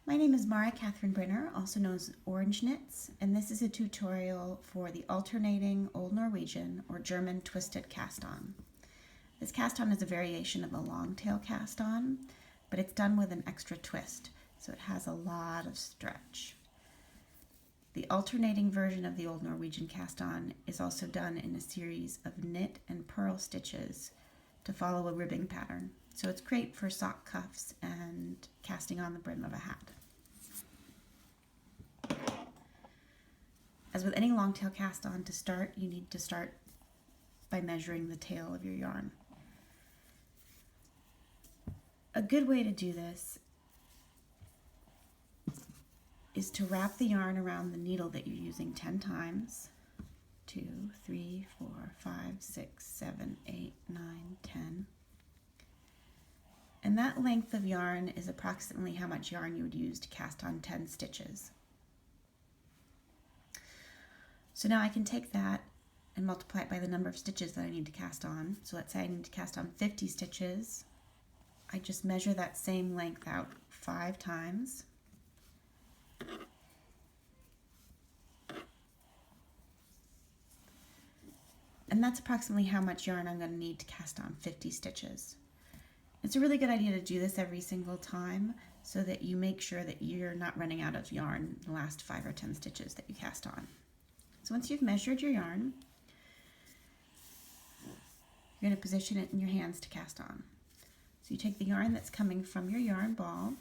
My name is Mara Catherine Brenner, also known as Orange Knits, and this is a tutorial for the alternating Old Norwegian or German twisted cast-on. This cast-on is a variation of a long tail cast-on, but it's done with an extra twist, so it has a lot of stretch. The alternating version of the Old Norwegian cast-on is also done in a series of knit and purl stitches to follow a ribbing pattern. So it's great for sock cuffs and casting on the brim of a hat. As with any long tail cast on, to start, you need to start by measuring the tail of your yarn. A good way to do this is to wrap the yarn around the needle that you're using 10 times. 2, 3, 4, 5, 6, 7, 8, 9, 10. And that length of yarn is approximately how much yarn you would use to cast on 10 stitches. So now I can take that and multiply it by the number of stitches that I need to cast on. So let's say I need to cast on 50 stitches. I just measure that same length out 5 times. And that's approximately how much yarn I'm going to need to cast on 50 stitches. It's a really good idea to do this every single time so that you make sure that you're not running out of yarn in the last 5 or 10 stitches that you cast on. So once you've measured your yarn, you're going to position it in your hands to cast on. So you take the yarn that's coming from your yarn ball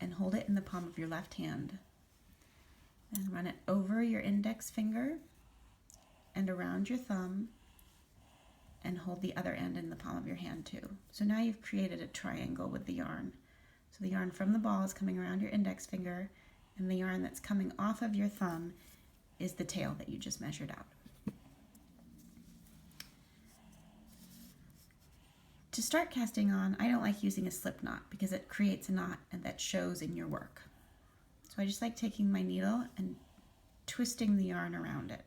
and hold it in the palm of your left hand. And run it over your index finger and around your thumb and hold the other end in the palm of your hand too. So now you've created a triangle with the yarn. So the yarn from the ball is coming around your index finger, and the yarn that's coming off of your thumb is the tail that you just measured out. To start casting on, I don't like using a slip knot because it creates a knot and that shows in your work. So I just like taking my needle and twisting the yarn around it.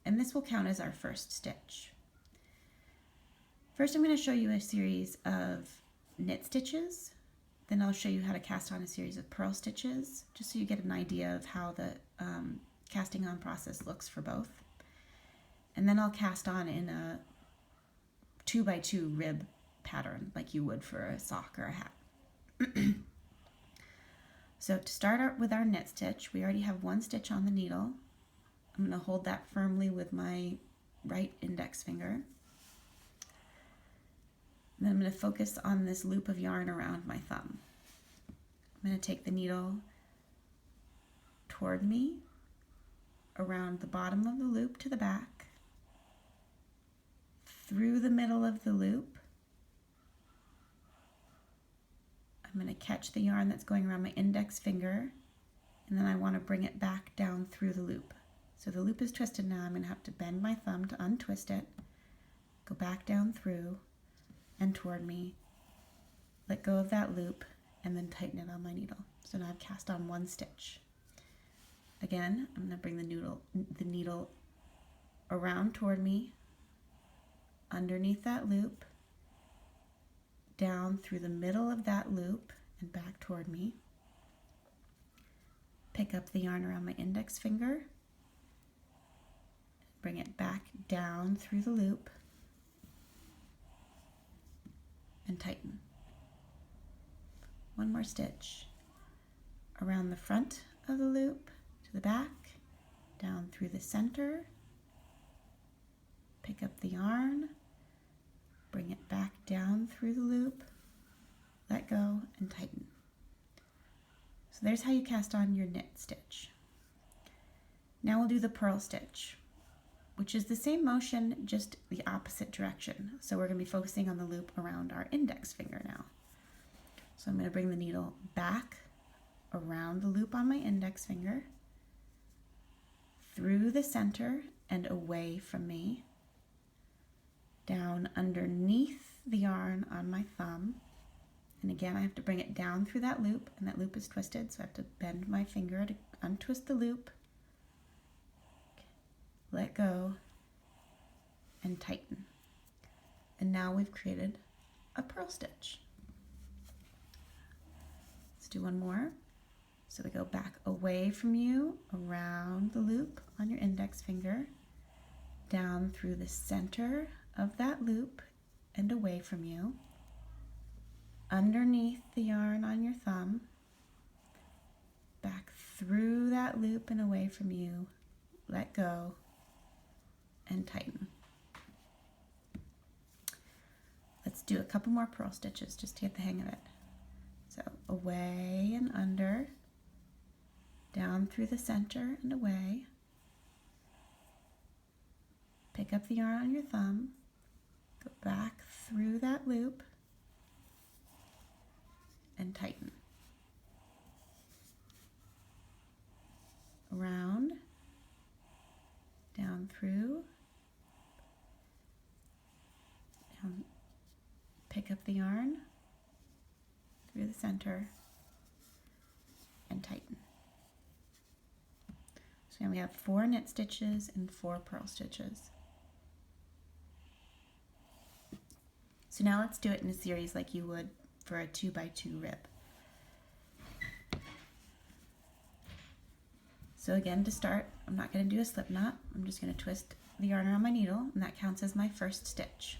And this will count as our first stitch. First, I'm going to show you a series of knit stitches. Then I'll show you how to cast on a series of purl stitches, just so you get an idea of how the casting on process looks for both. And then I'll cast on in a 2x2 rib pattern like you would for a sock or a hat. So to start out with our knit stitch, we already have 1 stitch on the needle. I'm going to hold that firmly with my right index finger. And then I'm going to focus on this loop of yarn around my thumb. I'm going to take the needle toward me, around the bottom of the loop to the back, through the middle of the loop. I'm going to catch the yarn that's going around my index finger, and then I want to bring it back down through the loop. So the loop is twisted now. I'm going to have to bend my thumb to untwist it, go back down through and toward me, let go of that loop, and then tighten it on my needle. So now I've cast on 1 stitch. Again, I'm going to bring the needle around toward me, underneath that loop, down through the middle of that loop and back toward me. Pick up the yarn around my index finger, bring it back down through the loop, and tighten. 1 more stitch around the front of the loop to the back, down through the center, pick up the yarn, bring it back down through the loop, let go, and tighten. So there's how you cast on your knit stitch. Now we'll do the purl stitch, which is the same motion, just the opposite direction. So we're going to be focusing on the loop around our index finger now. So I'm going to bring the needle back around the loop on my index finger, through the center and away from me, down underneath the yarn on my thumb. And again, I have to bring it down through that loop, and that loop is twisted, so I have to bend my finger to untwist the loop, let go, and tighten. And now we've created a purl stitch. do one more. So we go back away from you, around the loop on your index finger, down through the center of that loop and away from you, underneath the yarn on your thumb, back through that loop and away from you, let go, and tighten. Let's do a couple more purl stitches just to get the hang of it. So away and under, down through the center and away. Pick up the yarn on your thumb, go back through that loop, and tighten. Around, down through, down, pick up the yarn through the center, and tighten. So now we have 4 knit stitches and 4 purl stitches. So now let's do it in a series like you would for a 2x2 rib. So again, to start, I'm not going to do a slip knot. I'm just going to twist the yarn around my needle, and that counts as my first stitch.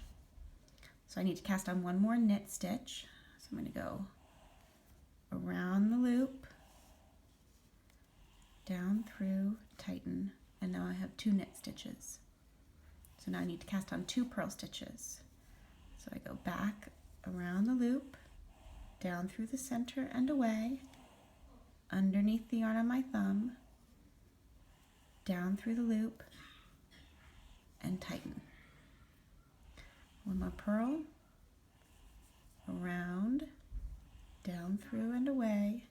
So I need to cast on one more knit stitch. So I'm going to go around the loop, down through, tighten, and now I have 2 knit stitches. So now I need to cast on 2 purl stitches. So I go back around the loop, down through the center and away, underneath the yarn on my thumb, down through the loop, and tighten. One more purl, around, down through and away,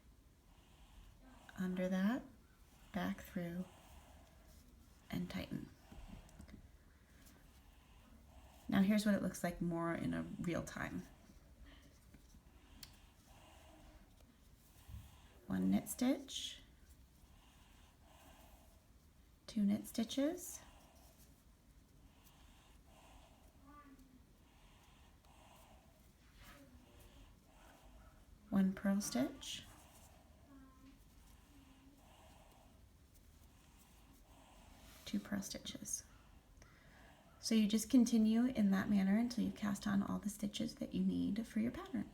under that, back through, and tighten. Now here's what it looks like more in a real time. 1 knit stitch, 2 knit stitches, 1 purl stitch, 2 purl stitches. So you just continue in that manner until you cast on all the stitches that you need for your pattern.